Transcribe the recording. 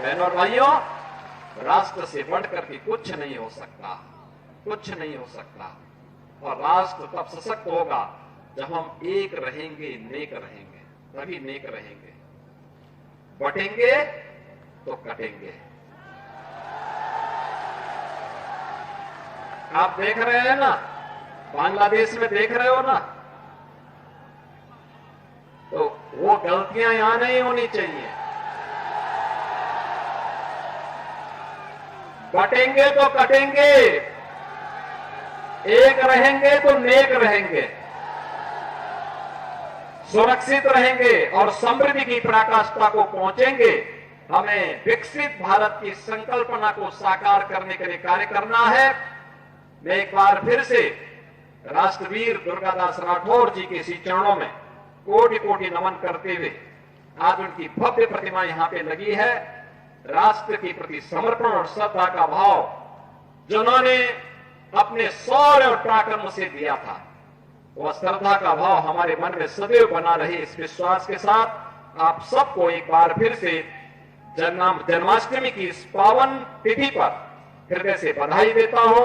बहनों और भाइयों, राष्ट्र से बढ़कर के कुछ नहीं हो सकता, कुछ नहीं हो सकता। और राष्ट्र तब सशक्त होगा जब हम एक रहेंगे, नेक रहेंगे, तभी नेक रहेंगे। बटेंगे तो कटेंगे। आप देख रहे हैं ना, बांग्लादेश में देख रहे हो ना, तो वो गलतियां यहां नहीं होनी चाहिए। बटेंगे तो कटेंगे, एक रहेंगे तो नेक रहेंगे, सुरक्षित रहेंगे और समृद्धि की पराकाष्ठा को पहुंचेंगे। हमें विकसित भारत की संकल्पना को साकार करने के लिए कार्य करना है। मैं एक बार फिर से राष्ट्रवीर दुर्गादास राठौर जी के इसी चरणों में कोटि कोटि नमन करते हुए, आज उनकी भव्य प्रतिमा यहां पे लगी है। राष्ट्र के प्रति समर्पण और श्रद्धा का भाव जिन्होंने अपने शौर्य और पराक्रम से दिया था, वह श्रद्धा का भाव हमारे मन में सदैव बना रहे, इस विश्वास के साथ आप सबको एक बार फिर से जन्माष्टमी की इस पावन तिथि पर हृदय से बधाई देता हूं।